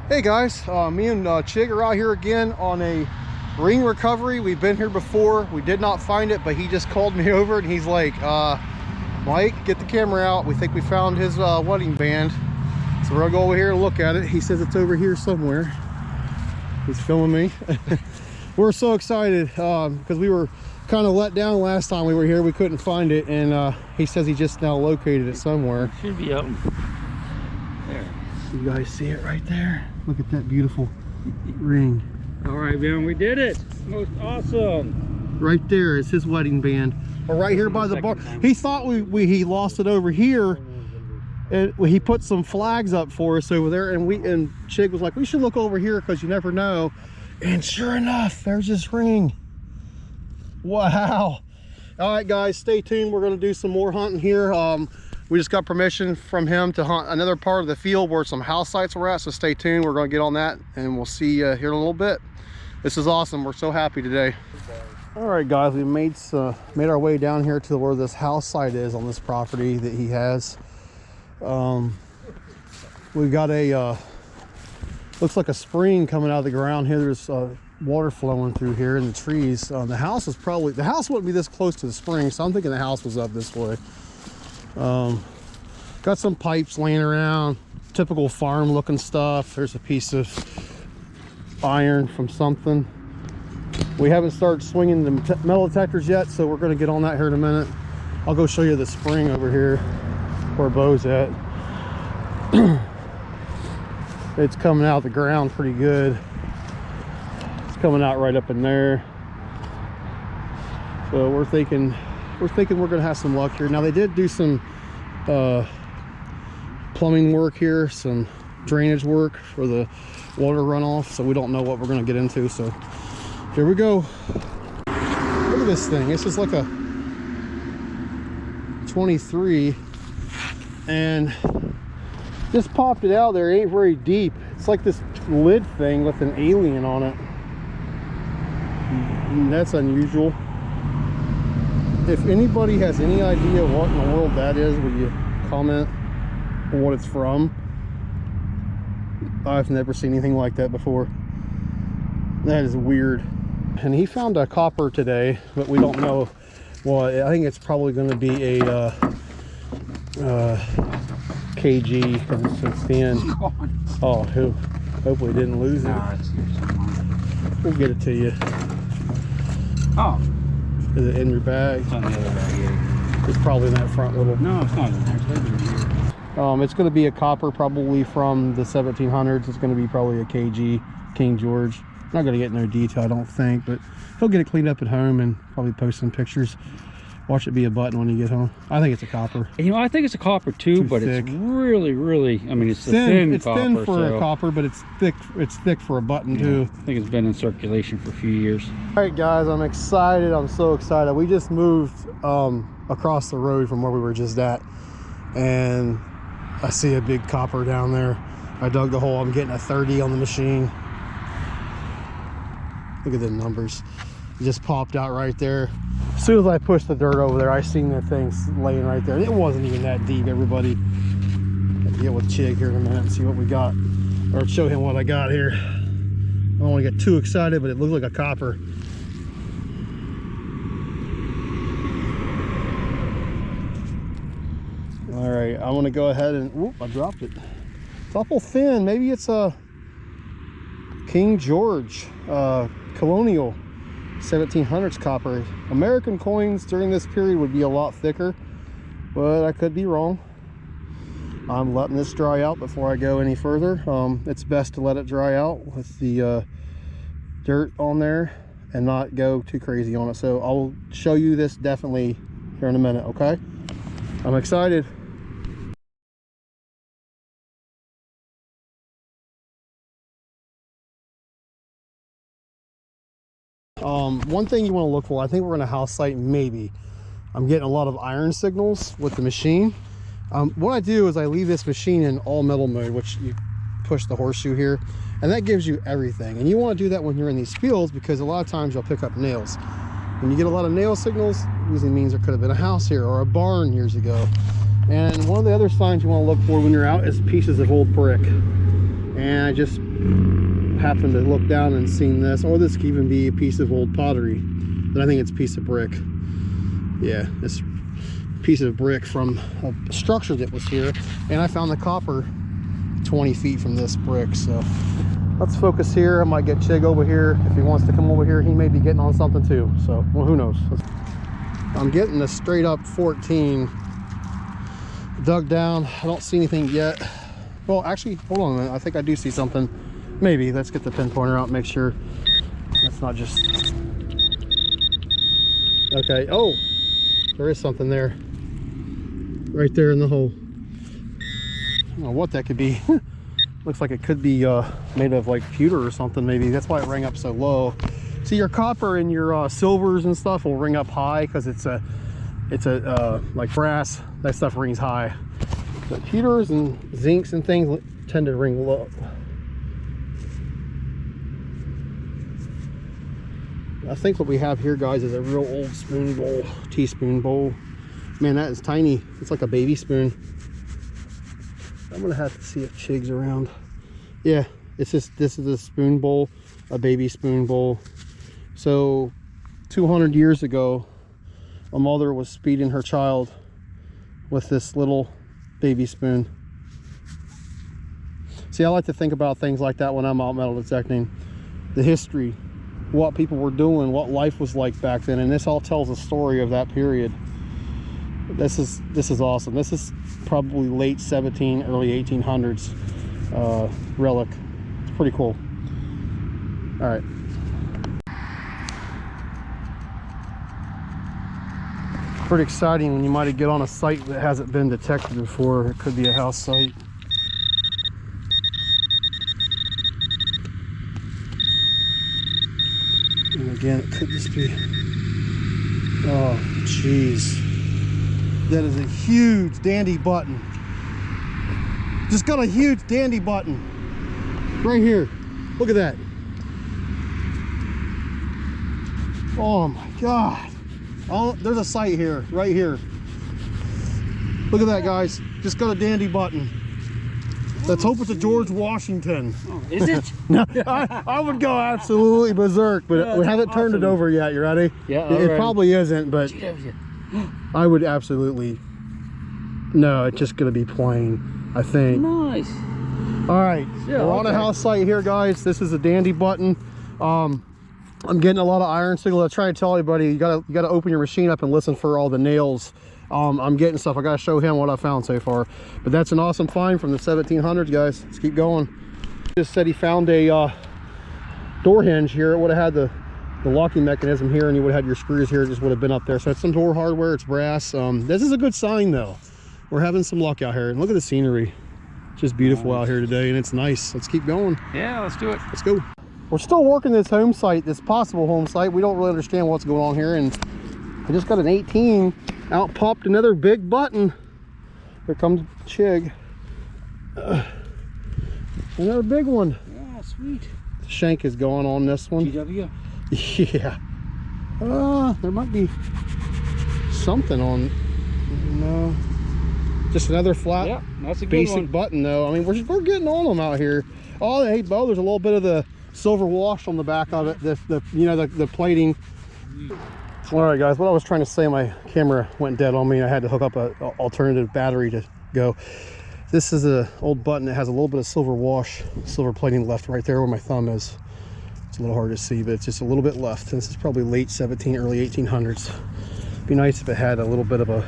Hey guys, me and Chigg are out here again on a ring recovery. We've been here before. We did not find it, but he just called me over and he's like, Mike, get the camera out. We think we found his wedding band. So we're gonna go over here and look at it. He says it's over here somewhere. He's filming me. We're so excited because we were kind of let down last time we were here. We couldn't find it, and he says he just now located it somewhere. It should be out there. You guys see it right there? Look at that beautiful ring. All right, man, we did it. Most awesome. Right there is his wedding band. Or right here by the bar. He thought he lost it over here. And he put some flags up for us over there, and Chigg was like, we should look over here because you never know. And sure enough, there's this ring. Wow. All right, guys, stay tuned. We're going to do some more hunting here. We just got permission from him to hunt another part of the field where some house sites were at, so stay tuned. We're going to get on that, and we'll see you here in a little bit. This is awesome. We're so happy today. All right, guys, we made our way down here to where this house site is on this property that he has. We've got a looks like a spring coming out of the ground here. There's water flowing through here in the trees. The house wouldn't be this close to the spring, so I'm thinking the house was up this way. Got some pipes laying around, typical farm looking stuff. There's a piece of iron from something. We haven't started swinging the metal detectors yet, so we're going to get on that here in a minute. I'll go show you the spring over here where Bo's at. It's coming out the ground pretty good. It's coming out right up in there. So we're thinking we're gonna have some luck here. Now they did do some plumbing work here, some drainage work for the water runoff, so we don't know what we're gonna get into. So here we go. Look at this thing. This is like a 23, and just popped it out there. It ain't very deep. It's like this lid thing with an alien on it. That's unusual. If anybody has any idea what in the world that is, will you comment on what it's from? I've never seen anything like that before. That is weird. And he found a copper today, but we don't know what. I think it's probably going to be a kg because it's thin. Oh, hopefully didn't lose it. We'll get it to you. Oh. Is it in your bag? It's on the other bag, yeah. It's probably in that front little. No, it's not in there. It's right here. It's going to be a copper, probably from the 1700s. It's going to be probably a kg, King George. I'm not going to get no detail, I don't think, but he'll get it cleaned up at home and probably post some pictures. Watch it be a button when you get home. I think it's a copper. You know, I think it's a copper too, but thick. It's really, I mean, it's thin. It's copper, thin for a copper, but it's thick. It's thick for a button too. I think it's been in circulation for a few years. All right, guys, I'm excited. I'm so excited. We just moved across the road from where we were just at, and I see a big copper down there. I dug the hole. I'm getting a 30 on the machine. Look at the numbers. It just popped out right there. As soon as I pushed the dirt over there, I seen that thing laying right there. It wasn't even that deep, everybody. I'll get with Chigg here in a minute and see what we got, or show him what I got here. I don't want to get too excited, but it looks like a copper. All right, I'm gonna go ahead and, whoop, I dropped it. It's awful thin. Maybe it's a King George colonial 1700s copper. American coins during this period would be a lot thicker, but I could be wrong. I'm letting this dry out before I go any further. It's best to let it dry out with the dirt on there and not go too crazy on it. So I'll show you this definitely here in a minute, okay? I'm excited. One thing you want to look for, I think we're in a house site, maybe. I'm getting a lot of iron signals with the machine. What I do is I leave this machine in all metal mode, which you push the horseshoe here, and that gives you everything. And you want to do that when you're in these fields, because a lot of times you'll pick up nails. When you get a lot of nail signals, it usually means there could have been a house here or a barn years ago. And one of the other signs you want to look for when you're out is pieces of old brick. and I just happened to look down and seen this. Or this could even be a piece of old pottery, but I think it's a piece of brick. Yeah, it's a piece of brick from a structure that was here, and I found the copper 20 feet from this brick. So let's focus here. I might get Chigg over here. If he wants to come over here, he may be getting on something too. So, well, who knows? I'm getting a straight up 14. Dug down. I don't see anything yet. Well, actually, hold on a minute. I think I do see something. Maybe. Let's get the pinpointer out and make sure that's not just... Okay. Oh, there is something there. Right there in the hole. I don't know what that could be. Looks like it could be made of like pewter or something maybe. That's why it rang up so low. See, your copper and your silvers and stuff will ring up high because it's a like brass. That stuff rings high. But pewters and zincs and things tend to ring low. I think what we have here, guys, is a real old spoon bowl, teaspoon bowl. Man, that is tiny. It's like a baby spoon. I'm gonna have to see if Chigg's around. Yeah, it's just, this is a spoon bowl, a baby spoon bowl. So 200 years ago, a mother was feeding her child with this little baby spoon. See, I like to think about things like that when I'm out metal detecting. The history, what people were doing, what life was like back then, and this all tells a story of that period. This is awesome. This is probably late 17, early 1800s relic. It's pretty cool. All right. Pretty exciting when you might get on a site that hasn't been detected before. It could be a house site. And again, it could just be... Oh, jeez. That is a huge dandy button. Just got a huge dandy button. Right here. Look at that. Oh my God. Oh, there's a site here, right here. Look at that, guys. Just got a dandy button. Let's hope it's a George Washington. Oh, is it? No, I would go absolutely berserk, but we haven't turned it over yet. You ready? Yeah. It probably isn't, but I would absolutely. No, it's just gonna be plain, I think. Nice. All right, Yeah, we're on a house site here, guys. This is a dandy button. I'm getting a lot of iron signal. I try to tell everybody you gotta open your machine up and listen for all the nails. I'm getting stuff. I gotta show him what I found so far. But that's an awesome find from the 1700s, guys. Let's keep going. Just said he found a door hinge here. It would have had the locking mechanism here, and you would have had your screws here. It just would have been up there. So it's some door hardware. It's brass. This is a good sign, though. We're having some luck out here. And look at the scenery. It's just beautiful out here today, and it's nice. Let's keep going. Yeah, let's do it. Let's go. We're still working this home site, this possible home site. We don't really understand what's going on here, and I just got an 18. Out popped another big button. Here comes Chigg. Another big one. Yeah, sweet. The shank is going on this one. GW. Yeah. There might be something on. No. Just another flat. Yeah, that's a good basic one. Button. Though. I mean, we're getting on them out here. Oh, hey, Bo, there's a little bit of the silver wash on the back of it. The plating. All right, guys, what I was trying to say, my camera went dead on me. I had to hook up an alternative battery to go. This is an old button that has a little bit of silver wash, silver plating left right there where my thumb is. It's a little hard to see, but it's just a little bit left. And this is probably late 17, early 1800s. It'd be nice if it had a little bit of a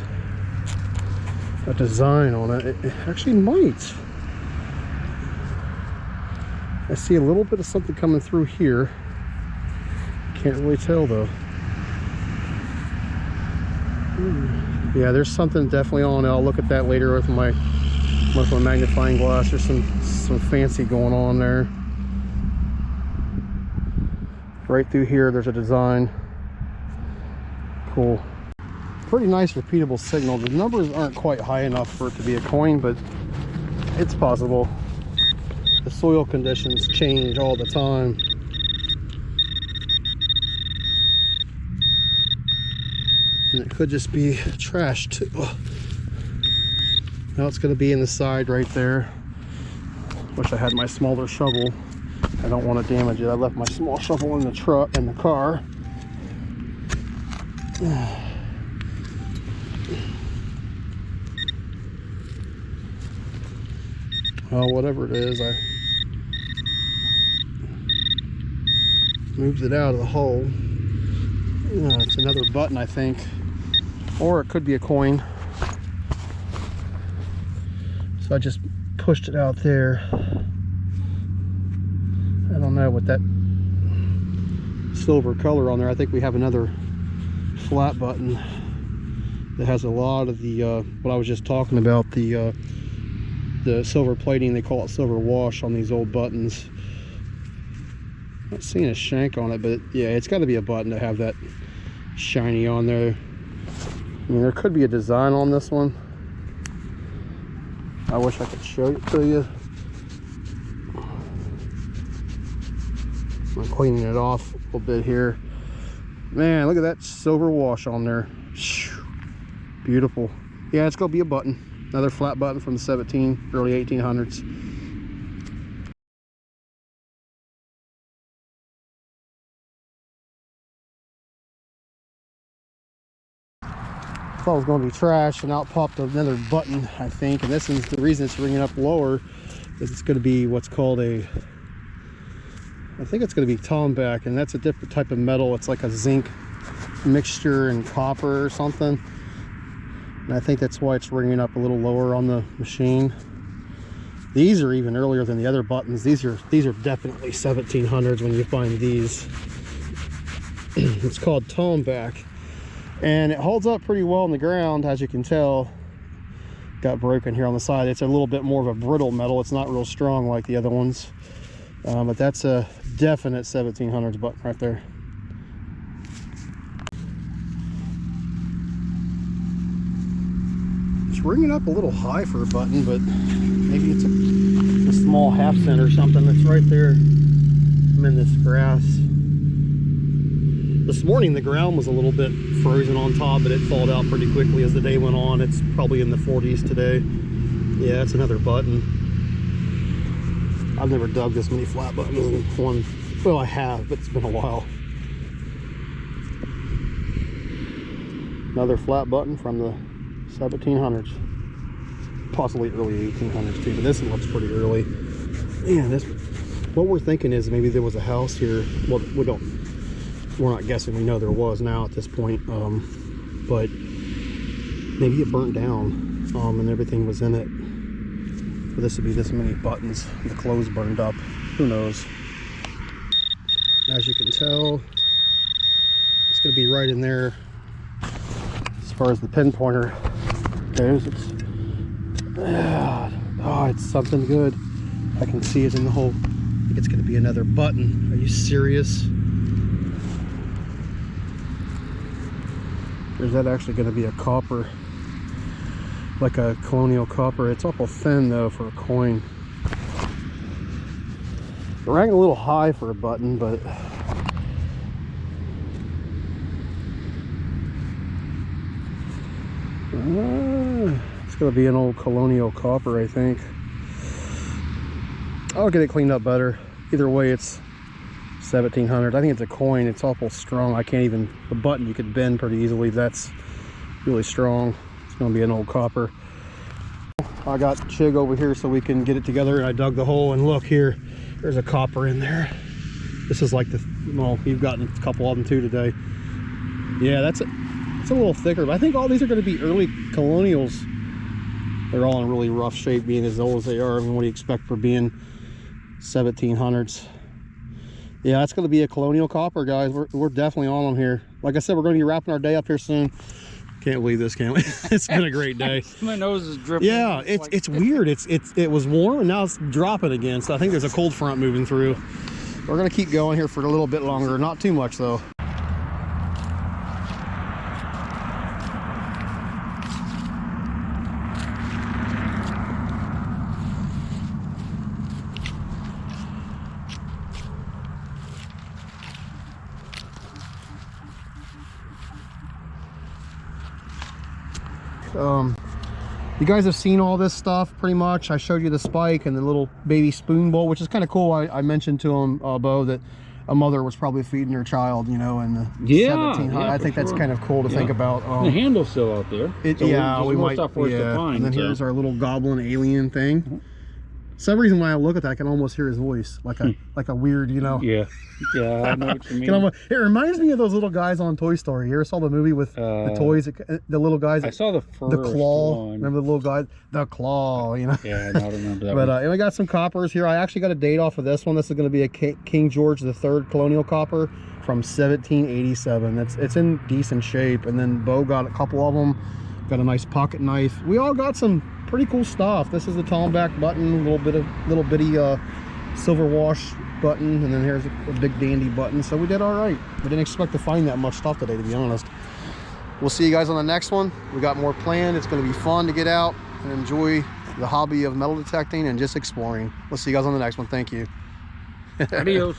design on it. It actually might. I see a little bit of something coming through here. Can't really tell though. Yeah, there's something definitely on it. I'll look at that later with my magnifying glass. There's some fancy going on there. Right through here there's a design. Cool. Pretty nice repeatable signal. The numbers aren't quite high enough for it to be a coin, but it's possible. The soil conditions change all the time. And it could just be trash too. Now it's going to be in the side right there. Wish I had my smaller shovel. I don't want to damage it. I left my small shovel in the truck, in the car. Well, whatever it is, I moved it out of the hole. It's another button, I think, or it could be a coin. So I just pushed it out there. I don't know what that silver color on there. I think we have another flat button that has a lot of the what I was just talking about, the silver plating. They call it silver wash on these old buttons. Not seeing a shank on it, but yeah, it's got to be a button to have that shiny on there. I mean, there could be a design on this one. I wish I could show it to you. I'm cleaning it off a little bit here. Man, look at that silver wash on there. Beautiful. Yeah, it's gonna be a button. Another flat button from the early 1800s. Thought it was going to be trash, and out popped another button, I think. And this is the reason it's ringing up lower, is it's going to be what's called a, I think it's going to be tomback, and that's a different type of metal. It's like a zinc mixture and copper or something, and I think that's why it's ringing up a little lower on the machine. These are even earlier than the other buttons. These are definitely 1700s when you find these. It's called tomback. And it holds up pretty well on the ground, as you can tell. Got broken here on the side. It's a little bit more of a brittle metal. It's not real strong like the other ones. But that's a definite 1700s button right there. It's ringing up a little high for a button, but maybe it's a small half cent or something that's right there. I'm in this grass. This morning the ground was a little bit frozen on top, but it thawed out pretty quickly as the day went on. It's probably in the 40s today. Yeah, it's another button. I've never dug this many flat buttons in one. Well, I have, but it's been a while. Another flat button from the 1700s. Possibly early 1800s too, but this one looks pretty early. Man, what we're thinking is maybe there was a house here. Well, we're not guessing, we know there was now at this point, but maybe it burnt down and everything was in it. But this would be this many buttons. The clothes burned up. Who knows? As you can tell, it's going to be right in there as far as the pinpointer goes. It's something good. I can see it in the hole. I think it's going to be another button. Are you serious? Or is that actually going to be a copper, like a colonial copper? It's awful thin though for a coin. It rang a little high for a button, but it's going to be an old colonial copper, I think. I'll get it cleaned up better. Either way, it's 1700. I think it's a coin. It's awful strong. I can't even, the button you could bend pretty easily. That's really strong. It's going to be an old copper. I got Chigg over here so we can get it together, and I dug the hole, and look here, there's a copper in there. This is like well, you've gotten a couple of them too today. Yeah, it's a little thicker, but I think all these are going to be early colonials. They're all in really rough shape, being as old as they are. I mean, what do you expect for being 1700s? Yeah, that's going to be a colonial copper, guys. We're definitely on them here. Like I said, we're going to be wrapping our day up here soon. Can't believe this, can we? It's been a great day. My nose is dripping. Yeah, it's weird. It was warm and now it's dropping again. So I think there's a cold front moving through. We're going to keep going here for a little bit longer. Not too much though. You guys have seen all this stuff pretty much. I showed you the spike and the little baby spoon bowl, which is kind of cool. I mentioned to him, Bo, that a mother was probably feeding her child, you know, in the 1700s. I think that's kind of cool to think about. The handle's still out there. We might. Stuff for us to find, and then here's our little goblin alien thing. Some reason when I look at that, I can almost hear his voice, like a weird, you know. Yeah, I know what you mean. It reminds me of those little guys on Toy Story. You ever saw the movie with the toys, the little guys? I saw the first the claw. one. Remember the little guy, the claw, you know. Yeah, I don't remember that. But and we got some coppers here. I actually got a date off of this one. This is going to be a King George III colonial copper from 1787. It's in decent shape. And then Bo got a couple of them. Got a nice pocket knife. We all got some pretty cool stuff. This is the Tomback button, little bitty silver wash button, and then here's a big dandy button. So we did all right. We didn't expect to find that much stuff today, to be honest. We'll see you guys on the next one. We got more planned. It's going to be fun to get out and enjoy the hobby of metal detecting and just exploring. We'll see you guys on the next one. Thank you. Adios.